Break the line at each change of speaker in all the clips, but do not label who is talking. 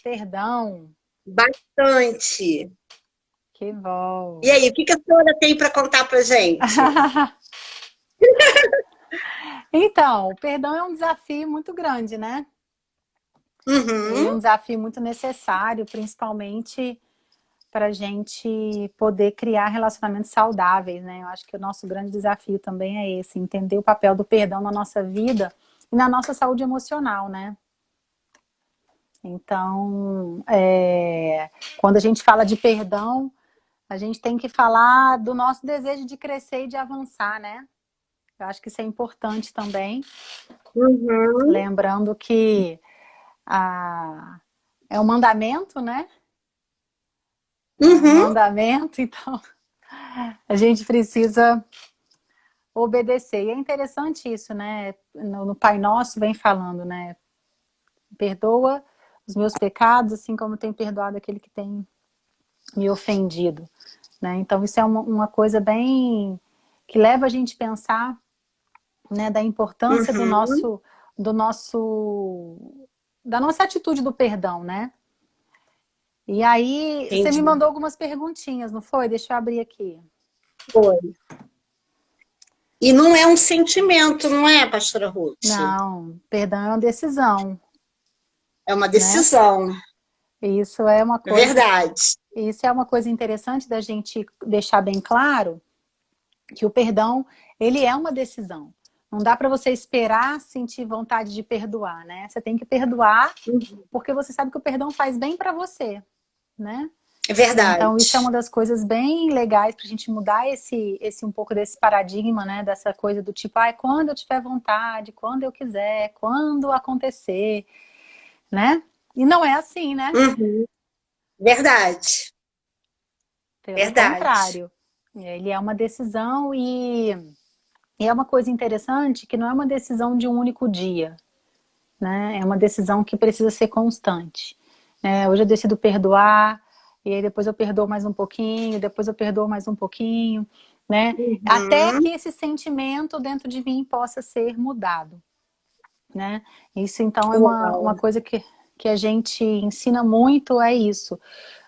Perdão.
Bastante.
Que bom.
E aí, o que a senhora tem para contar para gente?
Então, o perdão é um desafio muito grande, né? E
Uhum,
um desafio muito necessário, principalmente para a gente poder criar relacionamentos saudáveis, né? Eu acho que o nosso grande desafio também é esse, entender o papel do perdão na nossa vida e na nossa saúde emocional, né? Então, quando a gente fala de perdão, a gente tem que falar do nosso desejo de crescer e de avançar, né? Eu acho que isso é importante também.
uhum,
Lembrando que é um mandamento, né? É um
uhum.
mandamento, então a gente precisa obedecer. E é interessante isso, né? No Pai Nosso vem falando, né? Perdoa os meus pecados, assim como tenho perdoado aquele que tem me ofendido, né? Então isso é uma coisa bem que leva a gente a pensar, né, da importância
Uhum,
do nosso da nossa atitude do perdão, né? E aí, você me
entendi.
mandou algumas perguntinhas, não foi? Deixa eu abrir aqui.
Foi. E não é um sentimento, não é, pastora Ruth?
Não, perdão é uma decisão,
É uma
né?
decisão.
Isso é uma
É
coisa,
verdade.
isso é uma coisa interessante da gente deixar bem claro que o perdão, ele é uma decisão. Não dá para você esperar sentir vontade de perdoar, né? Você tem que perdoar porque você sabe que o perdão faz bem para você, né?
É verdade.
Então, isso é uma das coisas bem legais para a gente mudar esse um pouco desse paradigma, né? Dessa coisa do tipo, ah, quando eu tiver vontade, quando eu quiser, quando acontecer, né? E não é assim, né?
Uhum, verdade.
Pelo
Verdade.
contrário. Ele é uma decisão e é uma coisa interessante que não é uma decisão de um único dia, né? É uma decisão que precisa ser constante. Hoje eu decido perdoar, e aí depois eu perdoo mais um pouquinho, depois eu perdoo mais um pouquinho, né? Até
Uhum,
que esse sentimento dentro de mim possa ser mudado, né? Isso então é
uau.
uma coisa que a gente ensina muito, é isso.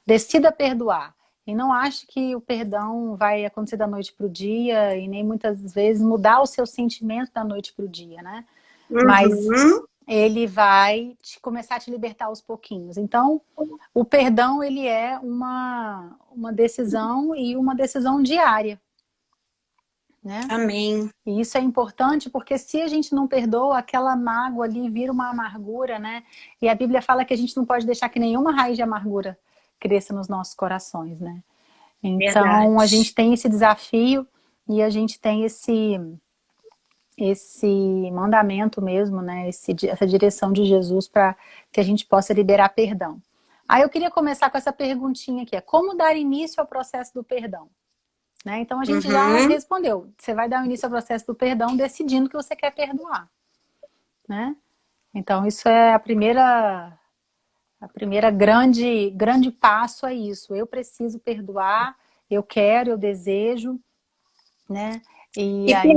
Decida perdoar. E não ache que o perdão vai acontecer da noite para o dia e nem muitas vezes mudar o seu sentimento da noite para o dia, né? Mas
Uhum,
ele vai começar a te libertar aos pouquinhos. Então, o perdão, ele é uma decisão e uma decisão diária, né?
amém.
E isso é importante porque se a gente não perdoa, aquela mágoa ali vira uma amargura, né? E a Bíblia fala que a gente não pode deixar que nenhuma raiz de amargura cresça nos nossos corações, né? Então, a
Verdade.
gente tem esse desafio e a gente tem esse mandamento mesmo, né? Essa direção de Jesus para que a gente possa liberar perdão. Aí eu queria começar com essa perguntinha aqui: como dar início ao processo do perdão? Né? Então a gente já
Uhum,
respondeu. Você vai dar início ao processo do perdão decidindo que você quer perdoar, né? Então isso é a primeira grande passo é isso. Eu preciso perdoar, eu quero, eu desejo, né? E
e
aí,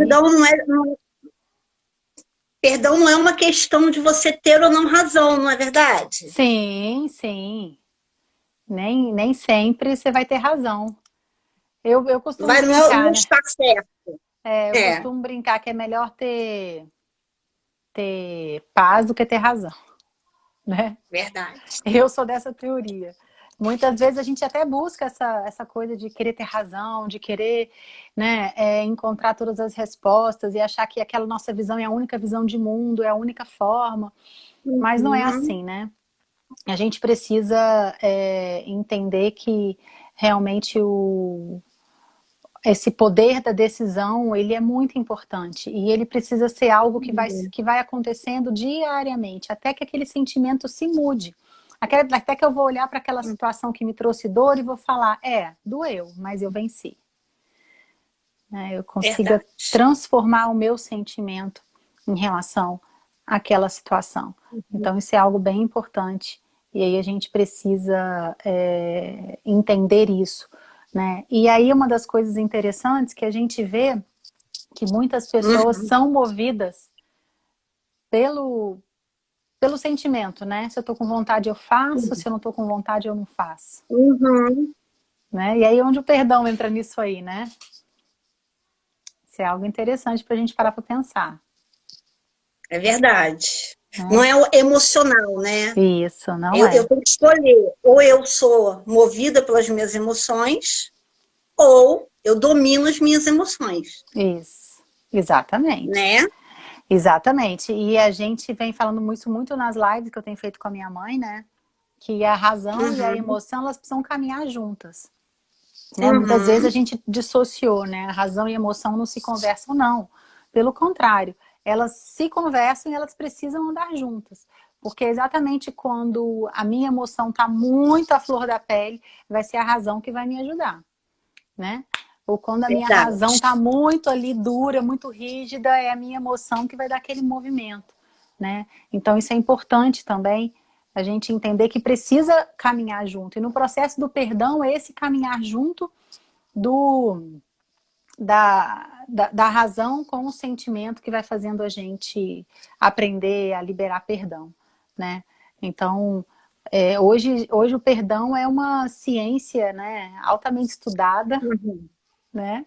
perdão não é uma questão de você ter ou não razão, não é verdade?
sim, sim. Nem sempre você vai ter razão. Eu costumo
Vai, não,
brincar,
não
né?
está certo.
Eu
É,
costumo brincar que é melhor ter paz do que ter razão, né?
verdade.
Eu sou dessa teoria. Muitas vezes a gente até busca essa coisa de querer ter razão, de querer, né, encontrar todas as respostas e achar que aquela nossa visão é a única visão de mundo, é a única forma. Mas não é
Uhum,
assim, né? A gente precisa entender que realmente esse poder da decisão, ele é muito importante e ele precisa ser algo que vai acontecendo diariamente, até que aquele sentimento se mude. Até que eu vou olhar para aquela situação que me trouxe dor e vou falar, doeu, mas eu venci. Né? Eu consiga
verdade.
transformar o meu sentimento em relação àquela situação. Então isso é algo bem importante e aí a gente precisa entender isso. Né? E aí uma das coisas interessantes que a gente vê que muitas pessoas
Uhum,
são movidas pelo, pelo sentimento, né? Se eu tô com vontade, eu faço. Se eu não tô com vontade, eu não faço.
Uhum.
Né? E aí onde o perdão entra nisso aí, né? Isso é algo interessante para a gente parar para pensar.
É verdade. Não
Né?
é o emocional, né?
Isso, não
Eu
é.
tenho que escolher. Ou eu sou movida pelas minhas emoções, ou eu domino as minhas emoções,
Isso. Exatamente.
né?
Exatamente. E a gente vem falando muito nas lives que eu tenho feito com a minha mãe, né? Que a razão e a
Uhum,
emoção, elas precisam caminhar juntas. Né? Muitas vezes a
uhum,
gente dissociou, né? A razão e a emoção não se conversam, não. Pelo contrário, elas se conversam e elas precisam andar juntas. Porque exatamente quando a minha emoção está muito à flor da pele, vai ser a razão que vai me ajudar, né? Ou quando a minha razão
verdade.
está muito ali dura, muito rígida, é a minha emoção que vai dar aquele movimento, né? Então isso é importante também, a gente entender que precisa caminhar junto. E no processo do perdão, é esse caminhar junto do, da razão com o sentimento que vai fazendo a gente aprender a liberar perdão, né? Então, hoje o perdão é uma ciência, né, altamente estudada,
Uhum.
né?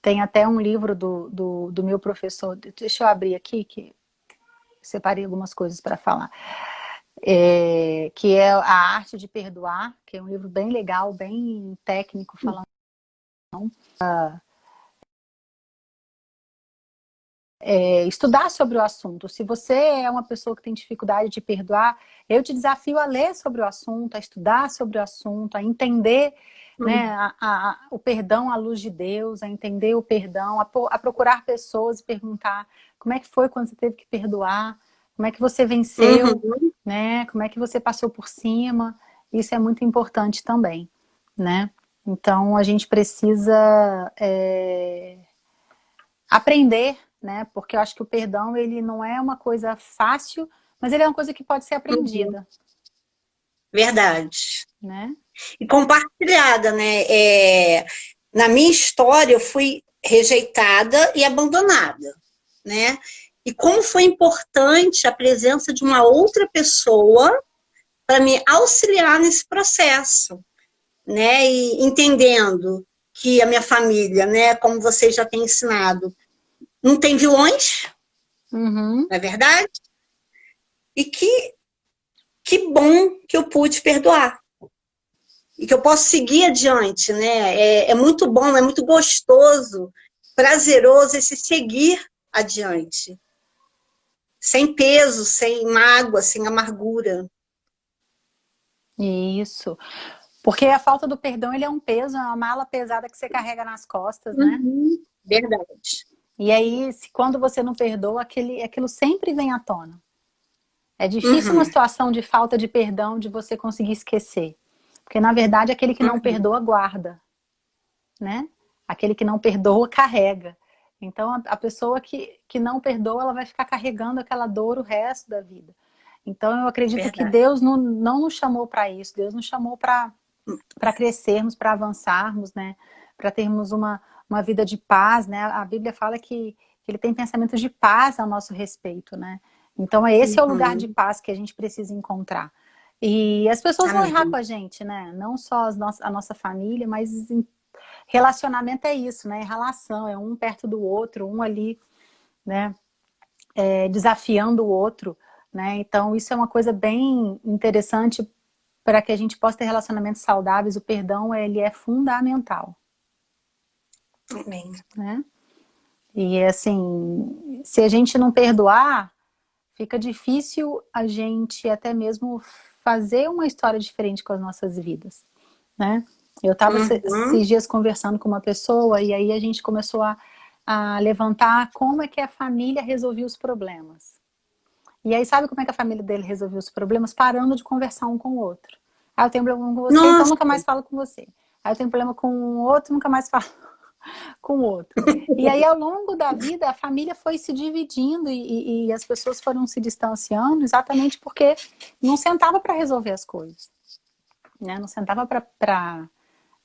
Tem até um livro do meu professor, deixa eu abrir aqui, que separei algumas coisas para falar, que é A Arte de Perdoar, que é um livro bem legal, bem técnico, falando estudar sobre o assunto. Se você é uma pessoa que tem dificuldade de perdoar, eu te desafio a ler sobre o assunto, a estudar sobre o assunto, a entender, né, o perdão à luz de Deus, a entender o perdão, a procurar pessoas e perguntar como é que foi quando você teve que perdoar, como é que você venceu,
Uhum.
né, como é que você passou por cima. Isso é muito importante também, né? Então a gente precisa aprender, né? Porque eu acho que o perdão, ele não é uma coisa fácil, mas ele é uma coisa que pode ser
Uhum.
aprendida,
Verdade.
né?
E compartilhada, né? Na minha história, eu fui rejeitada e abandonada, né? E como foi importante a presença de uma outra pessoa para me auxiliar nesse processo, né? E entendendo que a minha família, né, como vocês já têm ensinado, não tem vilões,
Uhum.
não é verdade? E que bom que eu pude perdoar. E que eu posso seguir adiante, né? É muito bom, é muito gostoso, prazeroso esse seguir adiante. Sem peso, sem mágoa, sem amargura.
Isso. Porque a falta do perdão, ele é um peso, é uma mala pesada que você carrega nas costas, né?
Uhum. Verdade.
E aí, quando você não perdoa, aquilo sempre vem à tona. É difícil uma
Uhum.
situação de falta de perdão de você conseguir esquecer. Porque, na verdade, aquele que não
Uhum.
perdoa, guarda, né? Aquele que não perdoa, carrega. Então, a pessoa que não perdoa, ela vai ficar carregando aquela dor o resto da vida. Então, eu acredito que
Verdade.
Deus não nos chamou para isso. Deus nos chamou para crescermos, para avançarmos, né? Para termos uma vida de paz, né? A Bíblia fala que Ele tem pensamentos de paz a nosso respeito, né? Então, esse é o lugar de
Uhum.
paz que a gente precisa encontrar. E as pessoas vão errar com
Amém.
a gente, né? Não só a nossa família, mas relacionamento é isso, né? Relação, é um perto do outro, um ali, né? Desafiando o outro, né? Então, isso é uma coisa bem interessante para que a gente possa ter relacionamentos saudáveis. O perdão, ele é fundamental,
Amém.
né? E, assim, se a gente não perdoar, fica difícil a gente até mesmo fazer uma história diferente com as nossas vidas, né? Eu estava
Uhum.
esses dias conversando com uma pessoa e aí a gente começou a levantar como é que a família resolvia os problemas. E aí sabe como é que a família dele resolvia os problemas? Parando de conversar um com o outro. Ah, eu tenho problema com você, então
Nossa.
nunca mais falo com você. Aí eu tenho problema com o outro, nunca mais falo com o outro. E aí, ao longo da vida, a família foi se dividindo e as pessoas foram se distanciando exatamente porque não sentava para resolver as coisas, né? Não sentava para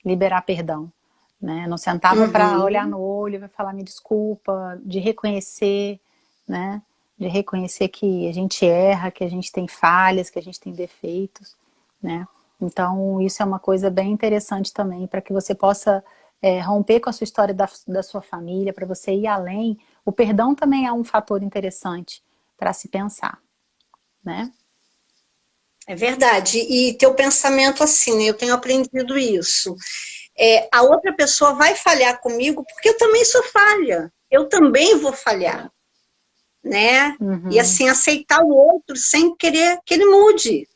liberar perdão, né? Não sentava para olhar
Uhum.
no olho e falar me desculpa, de reconhecer, né? de reconhecer que a gente erra, que a gente tem falhas, que a gente tem defeitos, né? Então, isso é uma coisa bem interessante também, para que você possa romper com a sua história da sua família, para você ir além. O perdão também é um fator interessante para se pensar, né?
É verdade. E teu pensamento assim, né? Eu tenho aprendido isso. A outra pessoa vai falhar comigo porque eu também sou falha. Eu também vou falhar, né? E
Uhum.
assim, aceitar o outro sem querer que ele mude.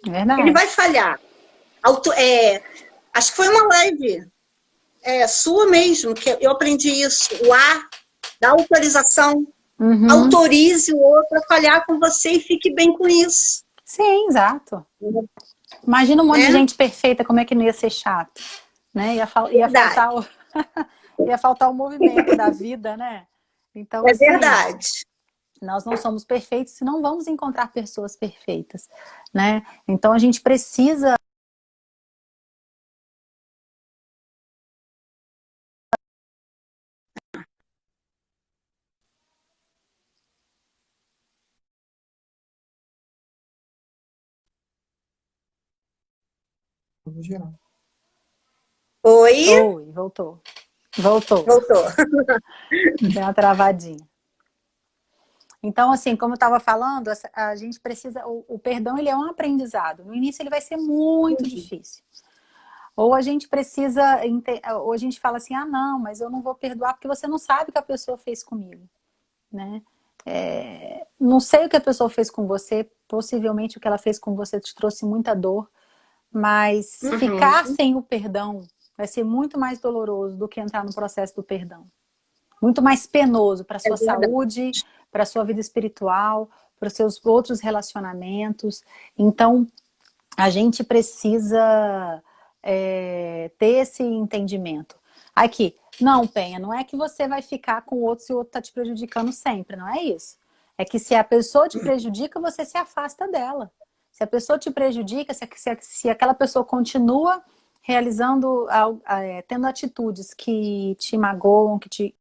Ele vai
Verdade.
falhar. Acho que foi uma live sua mesmo, que eu aprendi isso. O A, da autorização.
Uhum.
Autorize o outro a falhar com você e fique bem com isso.
Sim, exato. Imagina um monte de
Né?
gente perfeita, como é que não ia ser chato, né? Ia
Verdade.
faltar ia faltar o movimento da vida, né? Então,
É
assim,
verdade.
nós não somos perfeitos e não vamos encontrar pessoas perfeitas, né? Então, a gente precisa
Oi?
Oi, voltou. Voltou.
Voltou.
Deu uma travadinha. Então, assim, como eu estava falando, a gente precisa... O perdão, ele é um aprendizado. No início, ele vai ser muito difícil. Ou a gente precisa... Ou a gente fala assim, ah, não, mas eu não vou perdoar porque você não sabe o que a pessoa fez comigo, né? Não sei o que a pessoa fez com você, possivelmente o que ela fez com você te trouxe muita dor, mas ficar
Uhum.
sem o perdão vai ser muito mais doloroso do que entrar no processo do perdão. Muito mais penoso para a
É
sua
verdade.
saúde, para a sua vida espiritual, para os seus outros relacionamentos. Então, a gente precisa ter esse entendimento. Aqui, não, Penha, não é que você vai ficar com o outro se o outro está te prejudicando sempre, não é isso. É que se a pessoa te prejudica, você se afasta dela. Se a pessoa te prejudica, se aquela pessoa continua realizando, tendo atitudes que te magoam, que te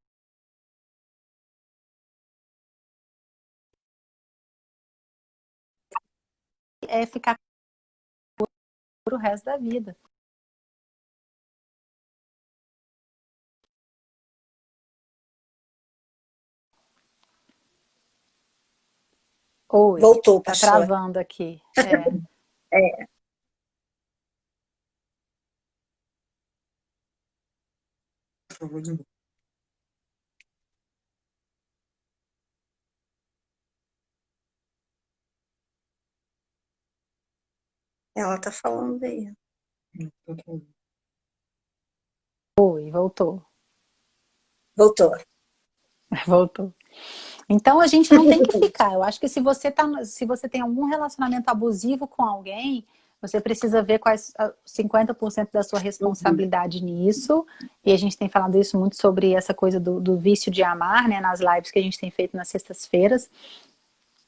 ficar pro resto da vida. Oi,
Voltou,
tá
pastor.
travando aqui.
É, ela tá falando aí.
Oi, voltou.
Voltou.
Voltou. Então a gente não tem que ficar. Eu acho que se você tem algum relacionamento abusivo com alguém, você precisa ver quais 50% da sua
Uhum.
responsabilidade nisso. E a gente tem falado isso muito sobre essa coisa do vício de amar, né? Nas lives que a gente tem feito nas sextas-feiras,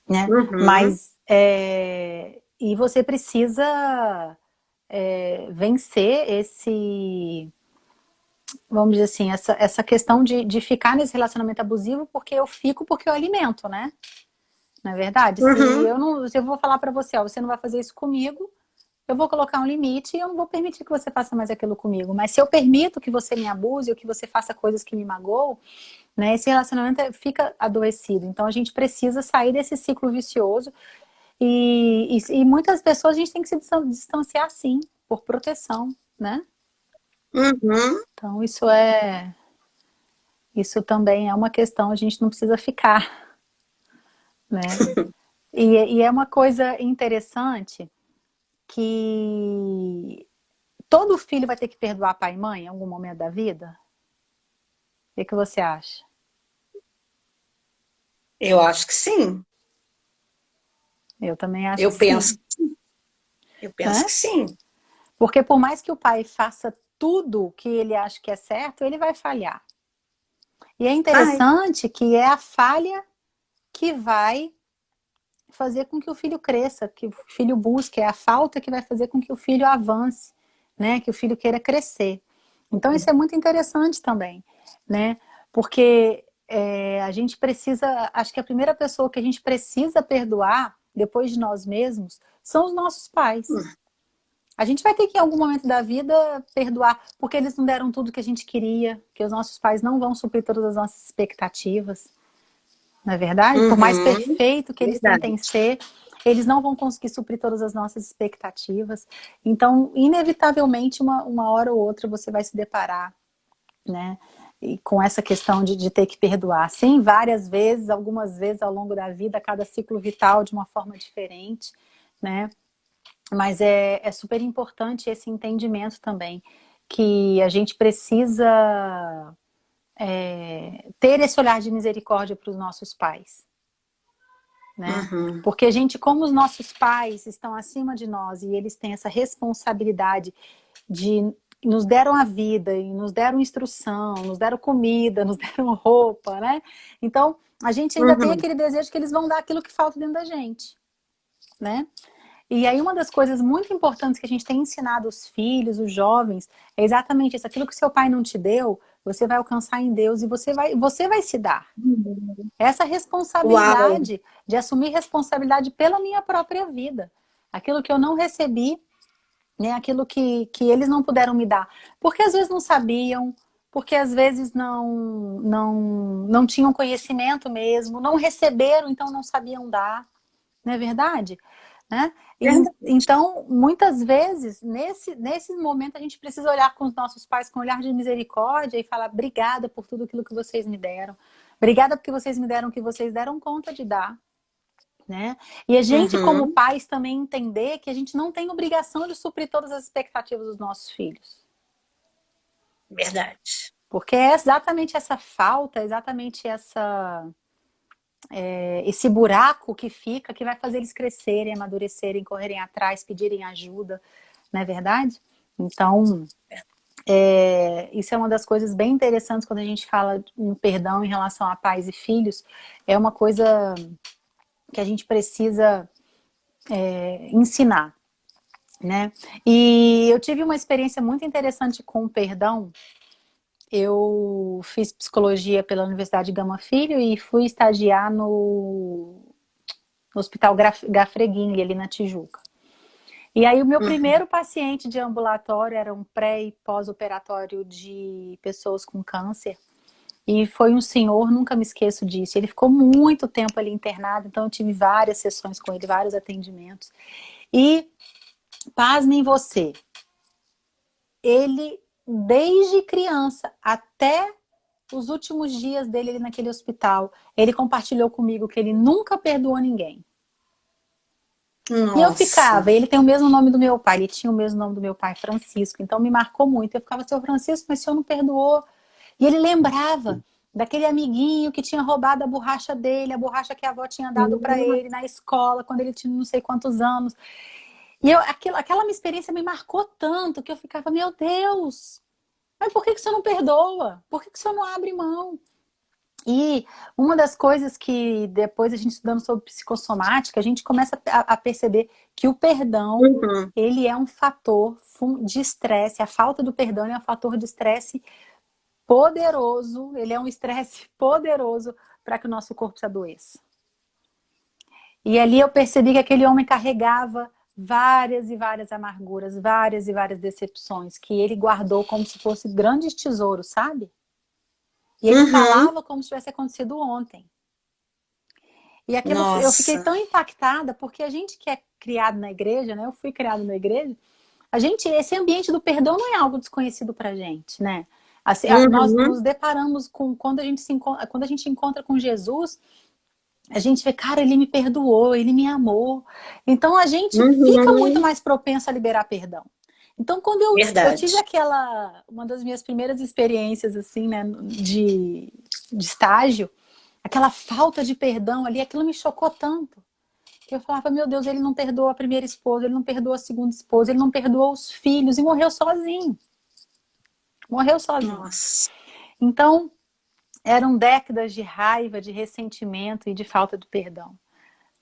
né?
Uhum.
Mas e você precisa vencer esse, vamos dizer assim, essa questão de ficar nesse relacionamento abusivo porque eu fico porque eu alimento, né? Não é verdade?
Uhum.
Se eu vou falar pra você, ó, você não vai fazer isso comigo, eu vou colocar um limite e eu não vou permitir que você faça mais aquilo comigo. Mas se eu permito que você me abuse ou que você faça coisas que me magoam, né, esse relacionamento fica adoecido. Então a gente precisa sair desse ciclo vicioso e muitas pessoas a gente tem que se distanciar sim, por proteção, né?
Uhum.
Então isso também é uma questão, a gente não precisa ficar, né? E é uma coisa interessante que todo filho vai ter que perdoar pai e mãe em algum momento da vida? O que você acha?
Eu acho que sim.
Eu também acho que
Eu penso,
sim,
eu penso
né?
que sim.
Porque por mais que o pai faça tudo que ele acha que é certo, ele vai falhar. E é
Vai.
interessante que é a falha que vai fazer com que o filho cresça, que o filho busque, é a falta que vai fazer com que o filho avance, né? Que o filho queira crescer. Então isso é muito interessante também, né? Porque a gente precisa, acho que a primeira pessoa que a gente precisa perdoar, depois de nós mesmos, são os nossos pais. A gente vai ter que, em algum momento da vida, perdoar, porque eles não deram tudo que a gente queria, que os nossos pais não vão suprir todas as nossas expectativas, não é verdade? Por mais perfeito que eles
Verdade.
tentem ser, eles não vão conseguir suprir todas as nossas expectativas. Então, inevitavelmente, uma hora ou outra, você vai se deparar, né, e com essa questão de ter que perdoar. Sim, várias vezes, algumas vezes ao longo da vida, cada ciclo vital de uma forma diferente, né? Mas é super importante esse entendimento também, que a gente precisa ter esse olhar de misericórdia para os nossos pais, né? Porque a gente, como os nossos pais estão acima de nós e eles têm essa responsabilidade de nos deram a vida e nos deram instrução, nos deram comida, nos deram roupa, né? Então, a gente ainda tem aquele desejo que eles vão dar aquilo que falta dentro da gente, né? E aí uma das coisas muito importantes que a gente tem ensinado os filhos, os jovens, é exatamente isso. Aquilo que seu pai não te deu, você vai alcançar em Deus e você vai se dar. Essa
Uau!
responsabilidade de assumir responsabilidade pela minha própria vida. Aquilo que eu não recebi, né, aquilo que eles não puderam me dar. Porque às vezes não sabiam, porque às vezes não tinham conhecimento mesmo, não receberam, então não sabiam dar. Não é verdade? Né? Então, muitas vezes, nesse momento, a gente precisa olhar com os nossos pais com um olhar de misericórdia e falar: obrigada por tudo aquilo que vocês me deram. Obrigada porque vocês me deram o que vocês deram conta de dar. Né? E a gente, como pais, também entender que a gente não tem obrigação de suprir todas as expectativas dos nossos filhos.
Verdade.
Porque é exatamente essa falta, exatamente esse buraco que fica, que vai fazer eles crescerem, amadurecerem, correrem atrás, pedirem ajuda, não é verdade? Então, isso é uma das coisas bem interessantes quando a gente fala no perdão em relação a pais e filhos. É uma coisa que a gente precisa ensinar, né? E eu tive uma experiência muito interessante com o perdão. Eu fiz psicologia pela Universidade Gama Filho e fui estagiar no Hospital Gafreguinho, ali na Tijuca. E aí o meu primeiro paciente de ambulatório era um pré e pós-operatório de pessoas com câncer. E foi um senhor, nunca me esqueço disso. Ele ficou muito tempo ali internado, então eu tive várias sessões com ele, vários atendimentos. E, pasmem você, ele, desde criança até os últimos dias dele ali naquele hospital, ele compartilhou comigo que ele nunca perdoou ninguém.
Nossa.
E eu ficava, ele tem o mesmo nome do meu pai, ele tinha o mesmo nome do meu pai, Francisco, então me marcou muito. Eu ficava: seu Francisco, mas o senhor não perdoou? E ele lembrava daquele amiguinho que tinha roubado a borracha dele, a borracha que a avó tinha dado para ele na escola, quando ele tinha não sei quantos anos. E aquela minha experiência me marcou tanto que eu ficava: meu Deus, mas por que o senhor não perdoa? Por que o senhor não abre mão? E uma das coisas que depois a gente estudando sobre psicossomática, a gente começa a perceber que o perdão, ele é um fator de estresse, a falta do perdão é um fator de estresse poderoso, ele é um estresse poderoso para que o nosso corpo se adoeça. E ali eu percebi que aquele homem carregava várias e várias amarguras, várias e várias decepções, que ele guardou como se fosse grandes tesouros, sabe? E ele falava como se tivesse acontecido ontem. E aquilo, eu fiquei tão impactada, porque a gente que é criado na igreja, né? Eu fui criado na igreja. Esse ambiente do perdão não é algo desconhecido pra gente, né? Assim, nós nos deparamos com, quando a gente encontra com Jesus, a gente vê: cara, ele me perdoou, ele me amou. Então a gente fica muito mais propenso a liberar perdão. Então, quando eu tive uma das minhas primeiras experiências, assim, né, de estágio, aquela falta de perdão ali, aquilo me chocou tanto. Eu falava: meu Deus, ele não perdoou a primeira esposa, ele não perdoou a segunda esposa, ele não perdoou os filhos e morreu sozinho. Morreu sozinho.
Nossa.
Então, eram décadas de raiva, de ressentimento e de falta de perdão,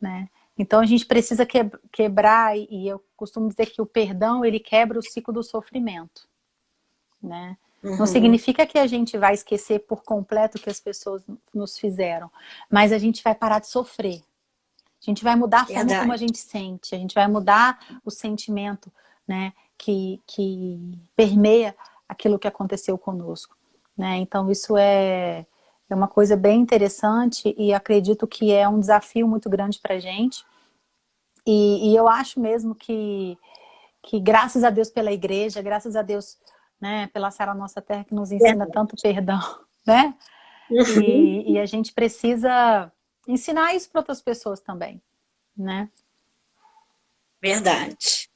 né? Então a gente precisa quebrar, e eu costumo dizer que o perdão, ele quebra o ciclo do sofrimento, né? Não significa que a gente vai esquecer por completo o que as pessoas nos fizeram, mas a gente vai parar de sofrer. A gente vai mudar a forma como a gente sente, a gente vai mudar o sentimento, né, que permeia aquilo que aconteceu conosco, né? Então isso é uma coisa bem interessante e acredito que é um desafio muito grande para a gente. E eu acho mesmo que graças a Deus pela igreja, graças a Deus, né, pela Sara Nossa Terra que nos ensina tanto perdão, né? E a gente precisa ensinar isso para outras pessoas também, né?
Verdade.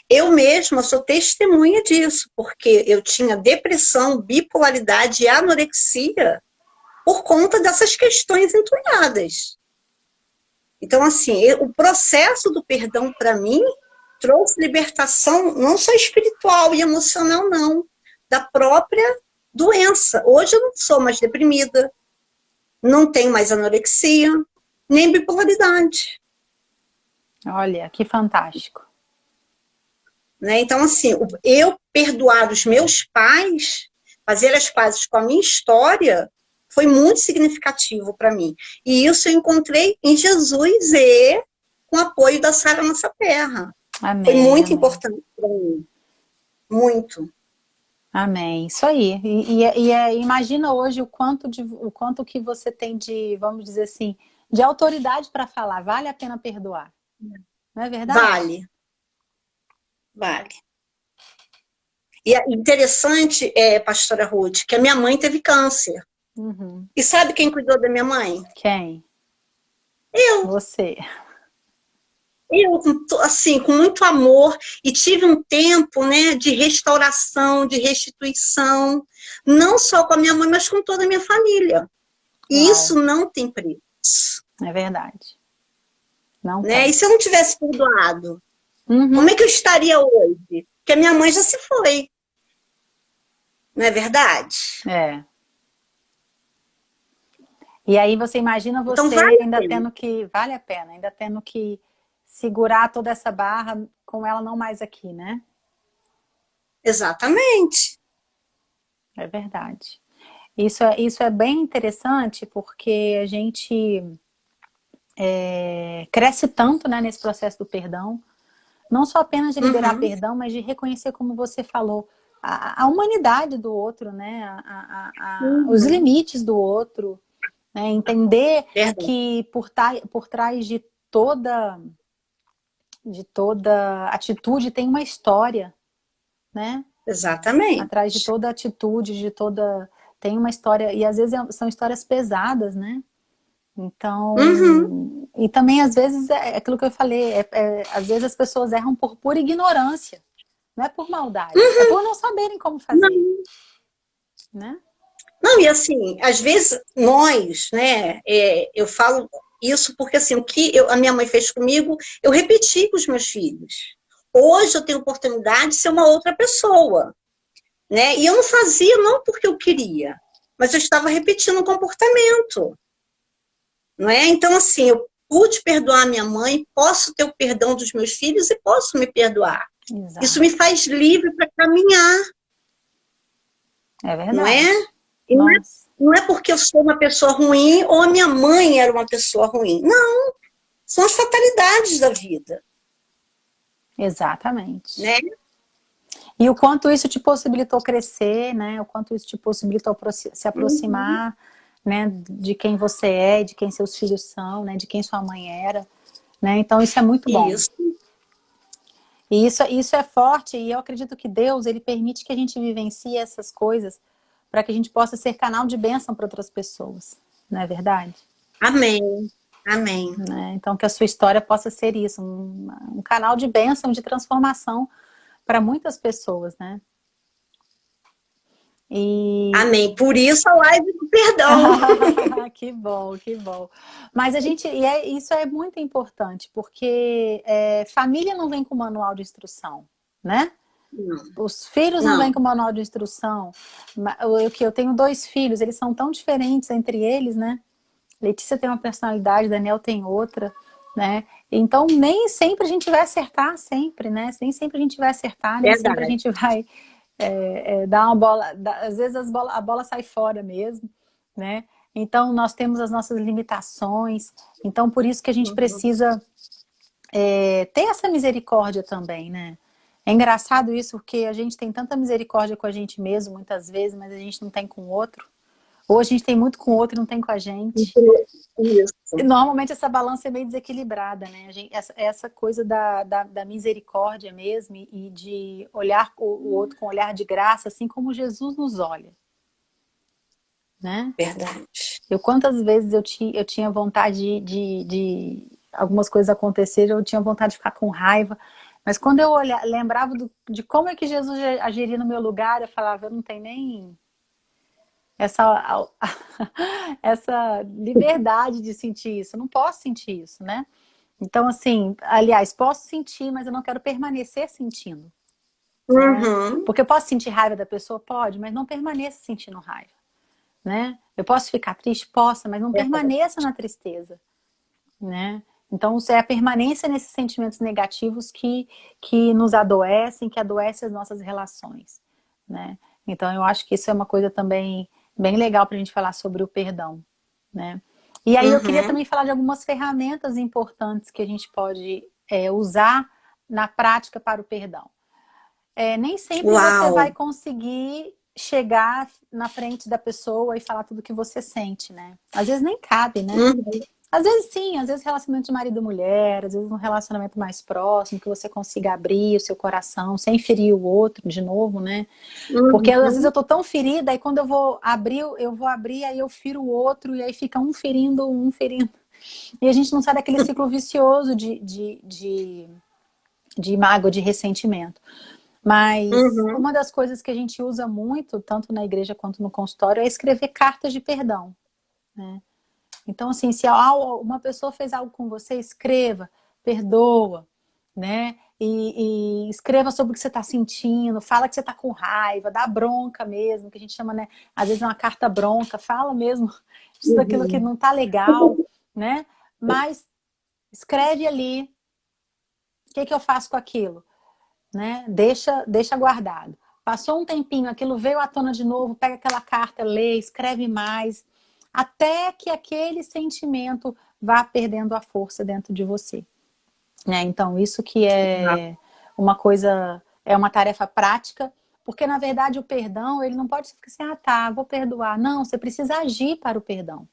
Eu mesma sou testemunha disso, porque eu tinha depressão, bipolaridade e anorexia por conta dessas questões entulhadas. Então, assim, o processo do perdão para mim trouxe libertação não só espiritual e emocional, não, da própria doença. Hoje eu não sou mais deprimida, não tenho mais anorexia, nem bipolaridade.
Olha, que fantástico.
Né? Então, assim, eu perdoar os meus pais, fazer as pazes com a minha história, foi muito significativo para mim. E isso eu encontrei em Jesus e com o apoio da Sara Nossa Terra.
Amém,
foi muito
amém.
importante para mim. Muito.
Amém, isso aí. Imagina hoje o quanto que você tem de, vamos dizer assim, de autoridade para falar. Vale a pena perdoar. Não é verdade?
Vale. E é interessante, pastora Ruth, que a minha mãe teve câncer.
Uhum.
E sabe quem cuidou da minha mãe?
Quem?
Eu.
Você.
Eu, assim, com muito amor, e tive um tempo, né, de restauração, de restituição, não só com a minha mãe, mas com toda a minha família. E isso não tem preço.
É verdade. Não
né?
tem.
E se eu não tivesse perdoado?
Uhum.
Como é que eu estaria hoje? Porque a minha mãe já se foi. Não é verdade?
É. E aí você imagina você
Então, vale
ainda tendo que... Vale a pena, ainda tendo que segurar toda essa barra com ela não mais aqui, né?
Exatamente.
É verdade. Isso é bem interessante porque a gente cresce tanto, né, nesse processo do perdão. Não só apenas de liberar perdão, mas de reconhecer, como você falou, a humanidade do outro, né? Os limites do outro. Né? Entender que por trás de toda atitude tem uma história, né?
Exatamente.
Atrás de toda atitude, tem uma história, e às vezes são histórias pesadas, né? Então, e também às vezes é aquilo que eu falei, às vezes as pessoas erram por pura ignorância, não é por maldade, é por não saberem como fazer, né?
Não, e assim, às vezes nós, né, eu falo isso porque assim, o que a minha mãe fez comigo, eu repeti com os meus filhos. Hoje eu tenho oportunidade de ser uma outra pessoa, né? E eu não fazia não porque eu queria, mas eu estava repetindo o comportamento, não é? Então assim, eu pude perdoar a minha mãe, posso ter o perdão dos meus filhos e posso me perdoar.
Exato.
Isso me faz livre para caminhar.
É verdade.
Não é? E não é porque eu sou uma pessoa ruim ou a minha mãe era uma pessoa ruim. Não. São as fatalidades da vida.
Exatamente.
Né?
E o quanto isso te possibilitou crescer, né? O quanto isso te possibilitou se aproximar, né? De quem você é, de quem seus filhos são, né? De quem sua mãe era, né? Então isso é muito bom.
Isso.
E isso é forte, e eu acredito que Deus, ele permite que a gente vivencie essas coisas para que a gente possa ser canal de bênção para outras pessoas, não é verdade?
Amém. Amém.
Né? Então que a sua história possa ser isso, um canal de bênção, de transformação para muitas pessoas, né?
Amém. Por isso a live do perdão.
Que bom, que bom. Mas isso é muito importante, porque família não vem com manual de instrução, né?
Não.
Os filhos não vêm com manual de instrução. Eu tenho 2 filhos, eles são tão diferentes entre eles, né? Letícia tem uma personalidade, Daniel tem outra, né? Então nem sempre a gente vai acertar, sempre, né? Nem sempre a gente vai acertar, nem sempre a gente vai dá uma bola, às vezes a bola sai fora mesmo, né? Então nós temos as nossas limitações, então por isso que a gente precisa ter essa misericórdia também, né? É engraçado isso, porque a gente tem tanta misericórdia com a gente mesmo, muitas vezes, mas a gente não tem com o outro. Ou a gente tem muito com o outro e não tem com a gente.
Isso.
E, normalmente essa balança é meio desequilibrada, né? Essa coisa da misericórdia mesmo e de olhar o outro com um olhar de graça, assim como Jesus nos olha, né?
Verdade.
Quantas vezes eu tinha vontade de algumas coisas acontecerem, eu tinha vontade de ficar com raiva, mas quando eu lembrava de como é que Jesus agiria no meu lugar, eu falava, eu não tenho nem essa, essa liberdade de sentir isso, eu não posso sentir isso, né? Então, assim, aliás, posso sentir, mas eu não quero permanecer sentindo, né?
Uhum.
Porque eu posso sentir raiva da pessoa? Pode, mas não permaneça sentindo raiva, né? Eu posso ficar triste? Posso, mas não permaneça na tristeza, né? Então, é a permanência nesses sentimentos negativos que nos adoecem, que adoecem as nossas relações, né? Então, eu acho que isso é uma coisa também bem legal para a gente falar sobre o perdão, né? E aí eu queria também falar de algumas ferramentas importantes que a gente pode usar na prática para o perdão. Nem sempre você
Uau!
vai conseguir chegar na frente da pessoa e falar tudo que você sente, né? Às vezes nem cabe, né?
Uhum.
Às vezes sim, às vezes relacionamento de marido e mulher, às vezes um relacionamento mais próximo, que você consiga abrir o seu coração sem ferir o outro de novo, né? Porque às vezes
Uhum.
eu tô tão ferida, e quando eu vou abrir, aí eu firo o outro, e aí fica um ferindo, um ferindo. E a gente não sai daquele ciclo vicioso de mágoa, de ressentimento. Mas
Uhum.
uma das coisas que a gente usa muito, tanto na igreja quanto no consultório, é escrever cartas de perdão, né? Então, assim, se uma pessoa fez algo com você, escreva, perdoa, né? E escreva sobre o que você está sentindo, fala que você está com raiva, dá bronca mesmo, que a gente chama, né? Às vezes é uma carta bronca, fala mesmo disso daquilo que
Uhum.
não está legal, né? Mas escreve ali, o que eu faço com aquilo, né? Deixa guardado. Passou um tempinho, aquilo veio à tona de novo, pega aquela carta, lê, escreve mais, até que aquele sentimento vá perdendo a força dentro de você, né? Então, isso que é uma coisa, é uma tarefa prática, porque na verdade o perdão, ele não pode ficar assim, ah tá, vou perdoar. Não, você precisa agir para o perdão.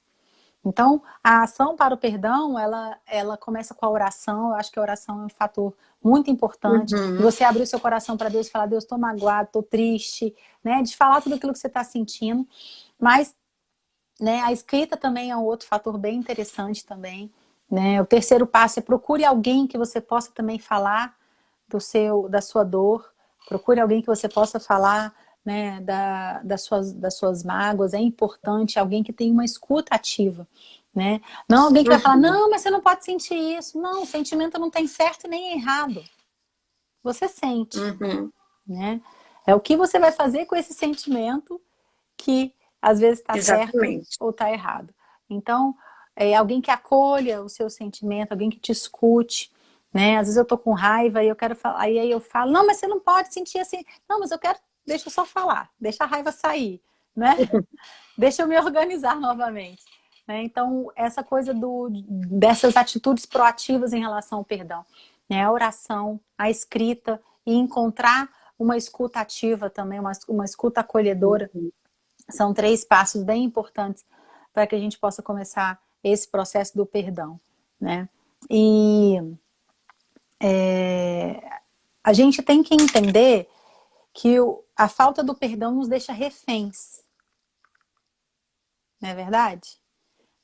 Então, a ação para o perdão, ela começa com a oração. Eu acho que a oração é um fator muito importante. De
Uhum.
você abrir o seu coração para Deus e falar, Deus, estou magoado, estou triste, né? De falar tudo aquilo que você está sentindo. Mas, né, a escrita também é um outro fator bem interessante também, né? O terceiro passo é procure alguém que você possa também falar da sua dor. Procure alguém que você possa falar, né, das suas mágoas. É importante alguém que tenha uma escuta ativa, né? Não alguém que vai falar,
Uhum.
não, mas você não pode sentir isso. Não, o sentimento não tem certo nem errado. Você sente,
Uhum.
né? É o que você vai fazer com esse sentimento que às vezes está certo
Exatamente.
ou está errado. Então, alguém que acolha o seu sentimento, alguém que te escute, né? Às vezes eu tô com raiva e eu quero falar, aí eu falo, não, mas você não pode sentir assim. Não, mas eu quero, deixa eu só falar, deixa a raiva sair, né? Deixa eu me organizar novamente, né? Então, essa coisa dessas atitudes proativas em relação ao perdão, né? A oração, a escrita e encontrar uma escuta ativa também, uma escuta acolhedora,
Uhum.
são 3 passos bem importantes para que a gente possa começar esse processo do perdão, né? E a gente tem que entender que a falta do perdão nos deixa reféns, não é verdade?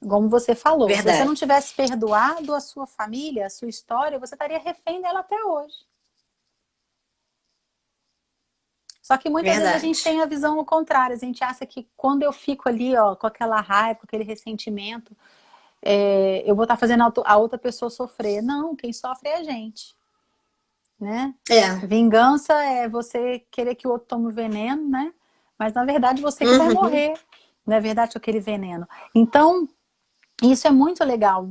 Como você falou, se você
Verdade.
não tivesse perdoado a sua família, a sua história, você estaria refém dela até hoje. Só que muitas vezes a gente
Verdade.
tem a visão contrária, a gente acha que quando eu fico ali, ó, com aquela raiva, com aquele ressentimento, eu vou estar fazendo a outra pessoa sofrer. Não, quem sofre é a gente, né?
É.
Vingança é você querer que o outro tome o veneno, né? Mas na verdade você que vai
Uhum.
morrer, não é verdade, com aquele veneno. Então, isso é muito legal.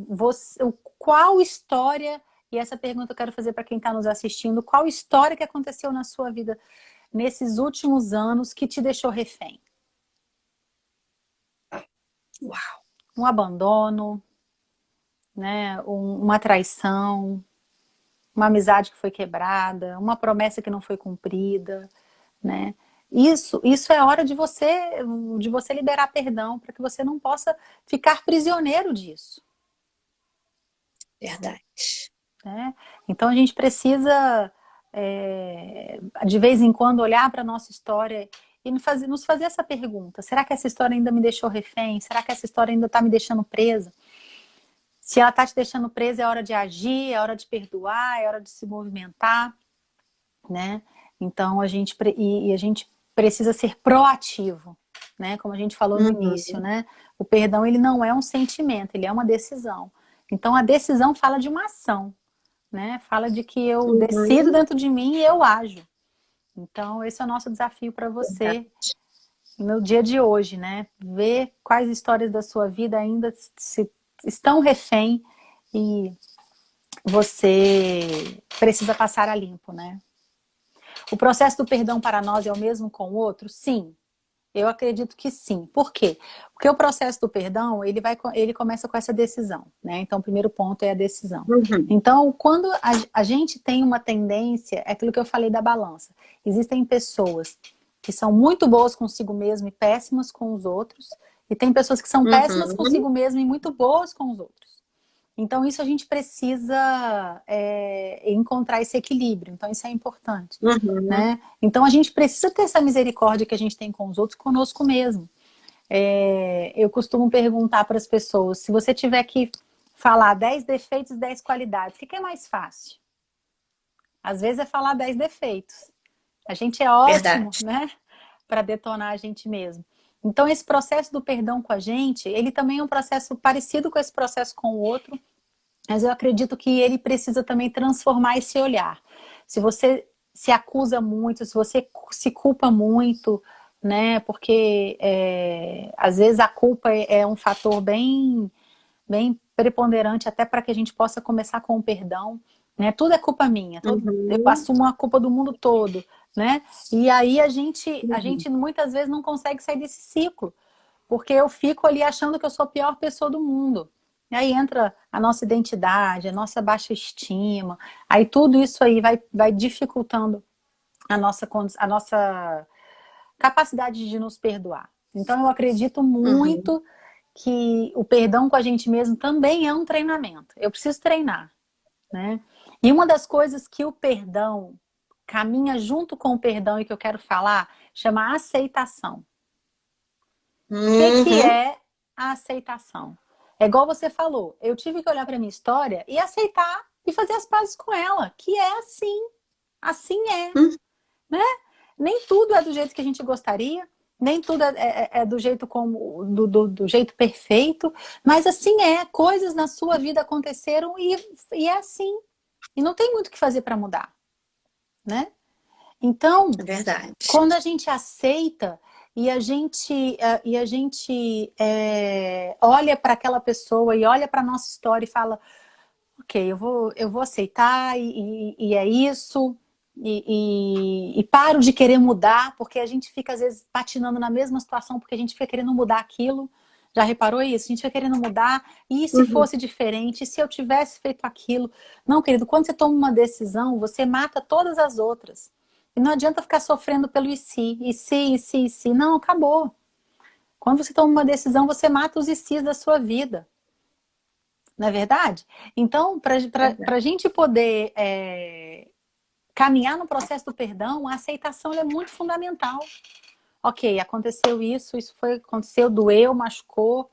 Qual história, e essa pergunta eu quero fazer para quem está nos assistindo, qual história que aconteceu na sua vida nesses últimos anos que te deixou refém?
Uau.
Um abandono, né? Uma traição, uma amizade que foi quebrada, uma promessa que não foi cumprida, né? Isso é hora de você liberar perdão, para que você não possa ficar prisioneiro disso.
Verdade.
Né? Então a gente precisa, de vez em quando, olhar para a nossa história e nos fazer essa pergunta: será que essa história ainda me deixou refém? Será que essa história ainda está me deixando presa? Se ela está te deixando presa, é hora de agir, é hora de perdoar, é hora de se movimentar, né? Então a gente precisa ser proativo, né? Como a gente falou no início, né? O perdão, ele não é um sentimento, ele é uma decisão. Então a decisão fala de uma ação, né? Fala de que eu decido dentro de mim e eu ajo. Então esse é o nosso desafio para você no dia de hoje, né? Ver quais histórias da sua vida ainda estão refém e você precisa passar a limpo, né? O processo do perdão para nós é o mesmo com o outro? Sim, eu acredito que sim. Por quê? Porque o processo do perdão, ele começa com essa decisão, né? Então, o primeiro ponto é a decisão. Então, quando a gente tem uma tendência, é aquilo que eu falei da balança. Existem pessoas que são muito boas consigo mesmo e péssimas com os outros, e tem pessoas que são péssimas consigo mesmo e muito boas com os outros. Então, isso a gente precisa encontrar esse equilíbrio. Então, isso é importante. Né? Então, a gente precisa ter essa misericórdia que a gente tem com os outros, conosco mesmo. Eu costumo perguntar para as pessoas, se você tiver que falar 10 defeitos e 10 qualidades, o que é mais fácil? Às vezes é falar 10 defeitos. A gente é ótimo, né? Para detonar a gente mesmo. Então, esse processo do perdão com a gente, ele também é um processo parecido com esse processo com o outro, mas eu acredito que ele precisa também transformar esse olhar. Se você se acusa muito, se você se culpa muito, né? Porque às vezes a culpa é um fator bem preponderante até para que a gente possa começar com o perdão, né? Tudo é culpa minha, eu assumo a culpa do mundo todo, né? E aí a gente muitas vezes não consegue sair desse ciclo, porque eu fico ali achando que eu sou a pior pessoa do mundo. E aí entra a nossa identidade, a nossa baixa estima, aí tudo isso aí vai dificultando a nossa capacidade de nos perdoar. Então eu acredito muito que o perdão com a gente mesmo também é um treinamento. Eu preciso treinar, né? E uma das coisas que o perdão caminha junto com o perdão e que eu quero falar, chama aceitação. O que é a aceitação? É igual você falou, eu tive que olhar para minha história e aceitar e fazer as pazes com ela, que é assim. Assim é. Né? Nem tudo é do jeito que a gente gostaria, nem tudo é do jeito do jeito perfeito, mas assim é. Coisas na sua vida aconteceram e é assim. E não tem muito o que fazer para mudar. Né? Então, quando a gente aceita e a gente olha para aquela pessoa e olha para a nossa história e fala, ok, eu vou aceitar e é isso, e paro de querer mudar, porque a gente fica às vezes patinando na mesma situação, porque a gente fica querendo mudar aquilo. Já reparou isso? A gente fica querendo mudar, e se fosse diferente, e se eu tivesse feito aquilo? Não, querido, quando você toma uma decisão, você mata todas as outras. E não adianta ficar sofrendo pelo e se. Não, acabou. Quando você toma uma decisão, você mata os e se's da sua vida. Não é verdade? Então, para a gente poder caminhar no processo do perdão, a aceitação é muito fundamental. Ok, aconteceu isso aconteceu, doeu, machucou,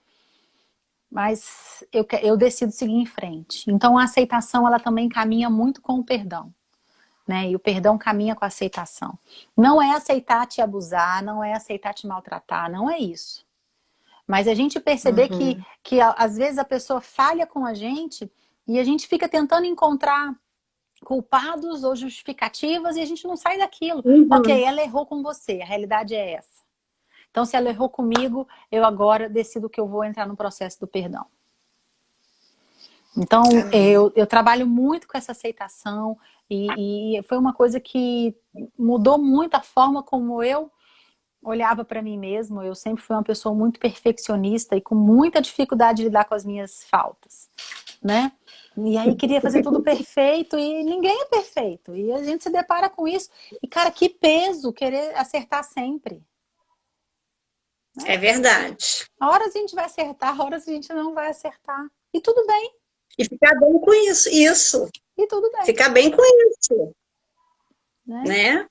mas eu decido seguir em frente. Então, a aceitação, ela também caminha muito com o perdão. Né? E o perdão caminha com a aceitação. Não é aceitar te abusar, não é aceitar te maltratar, não é isso. Mas a gente perceber que às vezes a pessoa falha com a gente e a gente fica tentando encontrar culpados ou justificativas e a gente não sai daquilo. Ok, ela errou com você, a realidade é essa. Então, se ela errou comigo, eu agora decido que eu vou entrar no processo do perdão. Então, eu trabalho muito com essa aceitação, E foi uma coisa que mudou muito a forma como eu olhava para mim mesma. Eu sempre fui uma pessoa muito perfeccionista e com muita dificuldade de lidar com as minhas faltas, né? E aí queria fazer tudo perfeito e ninguém é perfeito. E a gente se depara com isso. E, cara, que peso querer acertar sempre.
É verdade.
Horas a gente vai acertar, horas a gente não vai acertar. E tudo bem.
E ficar bem com isso.
E tudo bem.
Ficar bem com isso, né?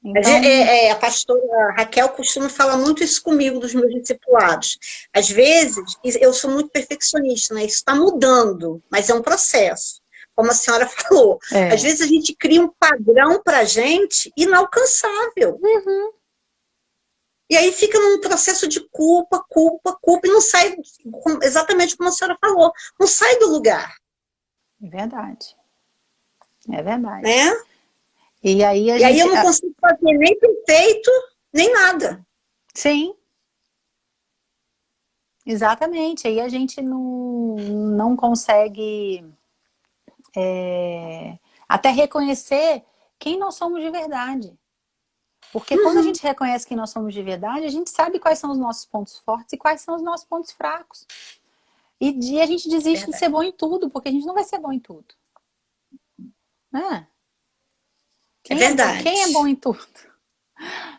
Então,
A pastora Raquel costuma falar muito isso comigo, dos meus discipulados. Às vezes, eu sou muito perfeccionista, né? Isso está mudando, mas é um processo. Como a senhora falou, às vezes a gente cria um padrão para a gente inalcançável.
Uhum.
E aí fica num processo de culpa, e não sai, exatamente como a senhora falou, não sai do lugar.
É verdade. É verdade.
Né?
E aí
eu não consigo fazer nem perfeito, nem nada.
Sim. Exatamente. Aí a gente não consegue até reconhecer quem nós somos de verdade. Porque quando a gente reconhece quem nós somos de verdade, a gente sabe quais são os nossos pontos fortes e quais são os nossos pontos fracos. E a gente desiste de ser bom em tudo, porque a gente não vai ser bom em tudo. Né?
É verdade.
Quem é bom em tudo?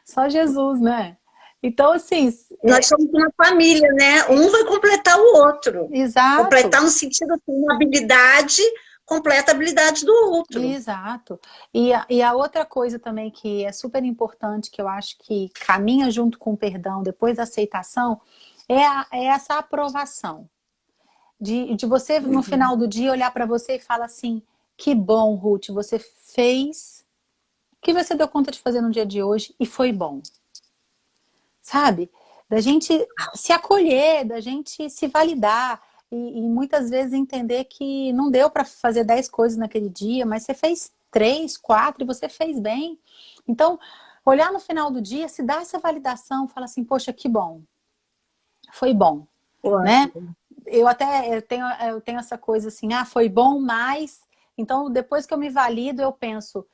Só Jesus, né? Então, assim...
Nós somos uma família, né? Um vai completar o outro.
Exato.
Completar no sentido assim, uma habilidade completa a habilidade do outro.
Exato. E a outra coisa também que é super importante, que eu acho que caminha junto com o perdão, depois da aceitação, é essa aprovação. De você, no final do dia, olhar para você e falar assim, que bom, Ruth, você fez o que você deu conta de fazer no dia de hoje e foi bom. Sabe? Da gente se acolher, da gente se validar. E muitas vezes entender que não deu para fazer 10 coisas naquele dia, mas você fez 3, 4 e você fez bem. Então, olhar no final do dia, se dar essa validação, fala assim, poxa, que bom. Foi bom. Né? Eu tenho essa coisa assim, foi bom, mas... Então, depois que eu me valido, eu penso, o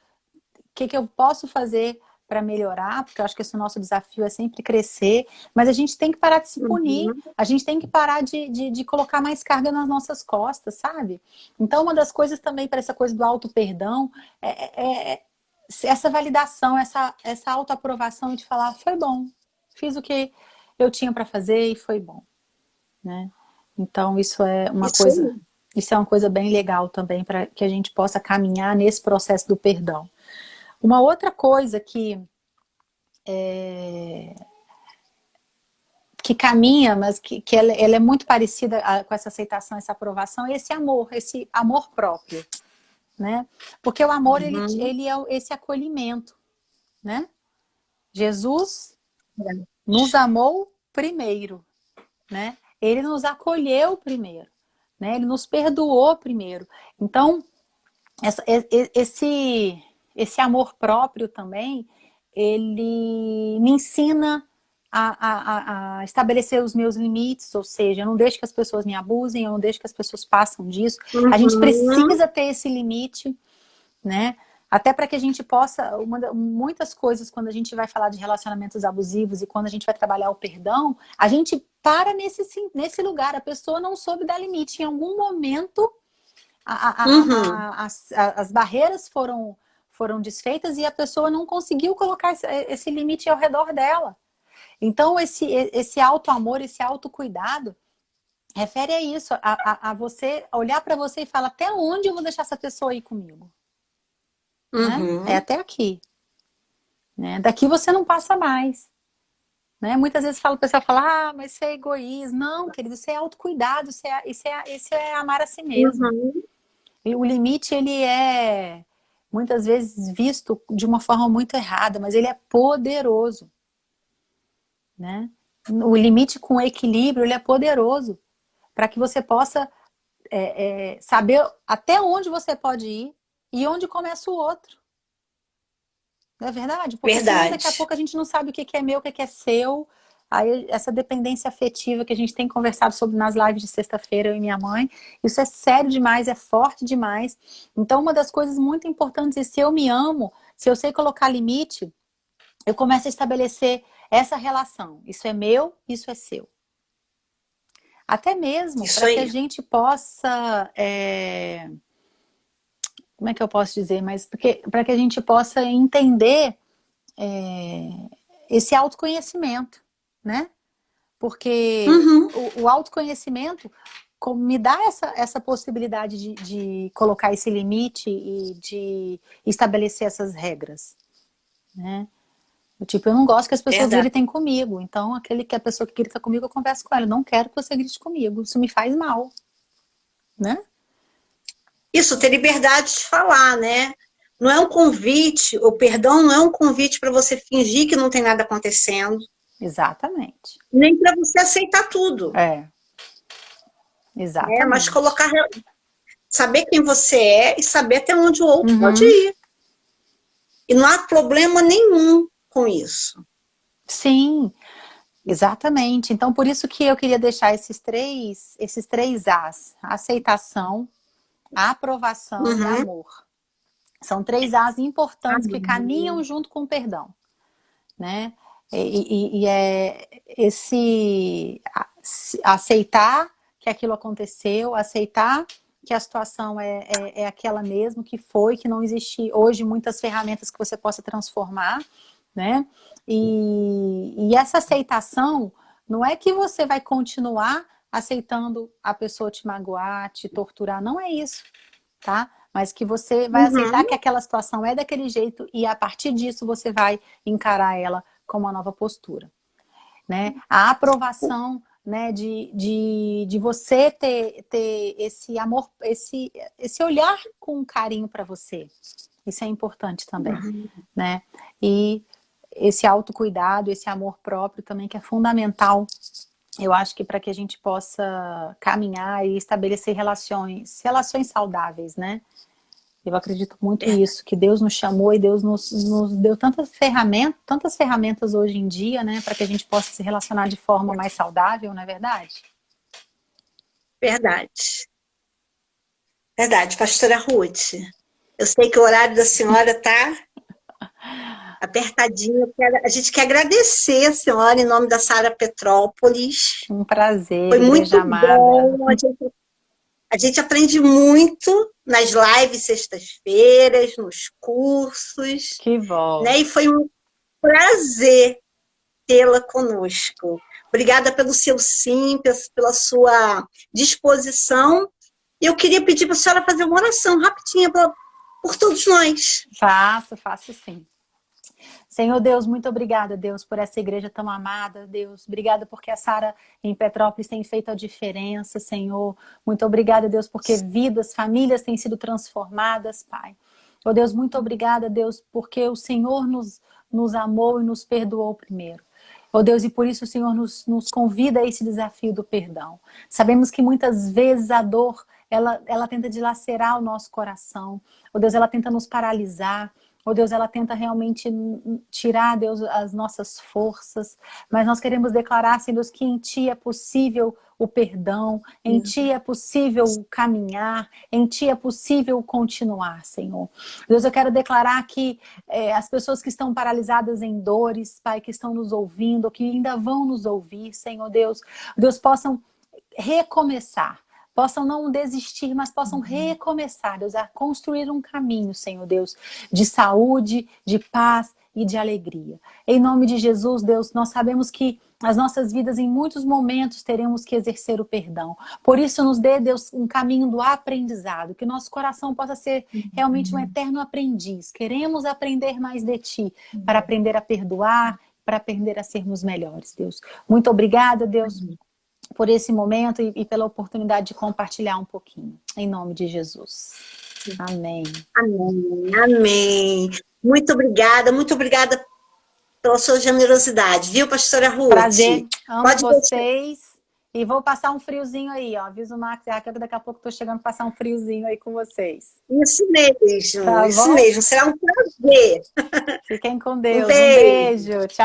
que eu posso fazer para melhorar, porque eu acho que esse nosso desafio é sempre crescer, mas a gente tem que parar de se punir, a gente tem que parar de colocar mais carga nas nossas costas, sabe? Então, uma das coisas também para essa coisa do auto-perdão é essa validação, essa autoaprovação de falar, foi bom, fiz o que eu tinha para fazer e foi bom, né? Então, isso é uma coisa bem legal também para que a gente possa caminhar nesse processo do perdão. Uma outra coisa que caminha, mas que ela é muito parecida com essa aceitação, essa aprovação, é esse amor próprio, né? Porque o amor, ele é esse acolhimento, né? Jesus nos amou primeiro, né? Ele nos acolheu primeiro, né? Ele nos perdoou primeiro. Então, esse amor próprio também, ele me ensina a estabelecer os meus limites, ou seja, eu não deixo que as pessoas me abusem, eu não deixo que as pessoas passem disso. A gente precisa ter esse limite, né? Até para que a gente possa, muitas coisas quando a gente vai falar de relacionamentos abusivos e quando a gente vai trabalhar o perdão, a gente para nesse lugar, a pessoa não soube dar limite, em algum momento as barreiras foram desfeitas e a pessoa não conseguiu colocar esse limite ao redor dela. Então, esse auto-amor, esse autocuidado, refere a isso, a você olhar para você e falar, até onde eu vou deixar essa pessoa ir comigo? Né? É até aqui. Né? Daqui você não passa mais. Né? Muitas vezes o pessoal fala, mas isso é egoísmo. Não, querido, isso é autocuidado, isso é amar a si mesmo. E o limite, ele é muitas vezes visto de uma forma muito errada, mas ele é poderoso. Né? O limite com equilíbrio, ele é poderoso. Para que você possa saber até onde você pode ir e onde começa o outro. Não é verdade? Porque senão daqui a pouco a gente não sabe o que é meu, o que é seu. Aí, essa dependência afetiva que a gente tem conversado sobre nas lives de sexta-feira, eu e minha mãe, isso é sério demais, é forte demais. Então, uma das coisas muito importantes é, se eu me amo, se eu sei colocar limite, eu começo a estabelecer essa relação. Isso é meu, isso é seu. Até mesmo para que a gente possa... como é que eu posso dizer? Mas para que a gente possa entender esse autoconhecimento, né? Porque o autoconhecimento me dá essa possibilidade de colocar esse limite e de estabelecer essas regras, né? Tipo, eu não gosto que as pessoas gritem comigo. Então, a pessoa que grita comigo, eu converso com ela. Eu não quero que você grite comigo. Isso me faz mal, né?
Isso, ter liberdade de falar, né? Não é um convite, o perdão não é um convite para você fingir que não tem nada acontecendo.
Exatamente.
Nem para você aceitar tudo.
Exatamente.
Mas saber quem você é e saber até onde o outro pode ir. E não há problema nenhum com isso.
Sim, exatamente. Então, por isso que eu queria deixar esses três As: aceitação, aprovação e amor. São 3 As importantes que caminham junto com o perdão, né? E é aceitar que aquilo aconteceu, aceitar que a situação é aquela mesmo, que foi, que não existe hoje muitas ferramentas que você possa transformar, né? E essa aceitação não é que você vai continuar aceitando a pessoa te magoar, te torturar, não é isso, tá? Mas que você vai aceitar que aquela situação é daquele jeito e a partir disso você vai encarar ela com uma nova postura, né? A aprovação, né, de você ter esse amor, esse olhar com carinho para você. Isso é importante também, né? E esse autocuidado, esse amor próprio também, que é fundamental, eu acho que para que a gente possa caminhar e estabelecer relações saudáveis, né? Eu acredito muito nisso, que Deus nos chamou e Deus nos deu tantas ferramentas hoje em dia, né, para que a gente possa se relacionar de forma mais saudável, não é verdade?
Verdade. Verdade, pastora Ruth. Eu sei que o horário da senhora está apertadinho. A gente quer agradecer a senhora em nome da Sara Petrópolis.
Um prazer,
foi muito
amada.
Bom. A gente aprende muito nas lives sextas-feiras, nos cursos.
Que bom.
Né? E foi um prazer tê-la conosco. Obrigada pelo seu sim, pela sua disposição. E eu queria pedir para a senhora fazer uma oração rapidinha por todos nós.
Faço sim. Senhor Deus, muito obrigada, Deus, por essa igreja tão amada, Deus. Obrigada porque a Sara em Petrópolis tem feito a diferença, Senhor. Muito obrigada, Deus, porque vidas, famílias têm sido transformadas, Pai. Oh Deus, muito obrigada, Deus, porque o Senhor nos amou e nos perdoou primeiro. Oh Deus, e por isso o Senhor nos convida a esse desafio do perdão. Sabemos que muitas vezes a dor, ela tenta dilacerar o nosso coração. Oh Deus, ela tenta nos paralisar. Oh Deus, ela tenta realmente tirar, Deus, as nossas forças. Mas nós queremos declarar, Senhor Deus, que em Ti é possível o perdão, em Ti é possível caminhar, em Ti é possível continuar, Senhor. Deus, eu quero declarar que as pessoas que estão paralisadas em dores, Pai, que estão nos ouvindo, ou que ainda vão nos ouvir, Senhor Deus, possam recomeçar. Possam não desistir, mas possam recomeçar, Deus, a construir um caminho, Senhor Deus, de saúde, de paz e de alegria. Em nome de Jesus, Deus, nós sabemos que as nossas vidas, em muitos momentos, teremos que exercer o perdão. Por isso, nos dê, Deus, um caminho do aprendizado, que nosso coração possa ser realmente um eterno aprendiz. Queremos aprender mais de Ti, para aprender a perdoar, para aprender a sermos melhores, Deus. Muito obrigada, Deus, por esse momento e pela oportunidade de compartilhar um pouquinho. Em nome de Jesus. Amém.
Amém. Amém. Muito obrigada pela sua generosidade, viu, pastora Ruth?
Prazer, amo vocês. E vou passar um friozinho aí, ó. Avisa o Max e a Raquel que daqui a pouco estou chegando para passar um friozinho aí com vocês.
Isso mesmo,
tá
isso
bom?
mesmo. Será um prazer.
Fiquem com Deus. Um beijo. Tchau.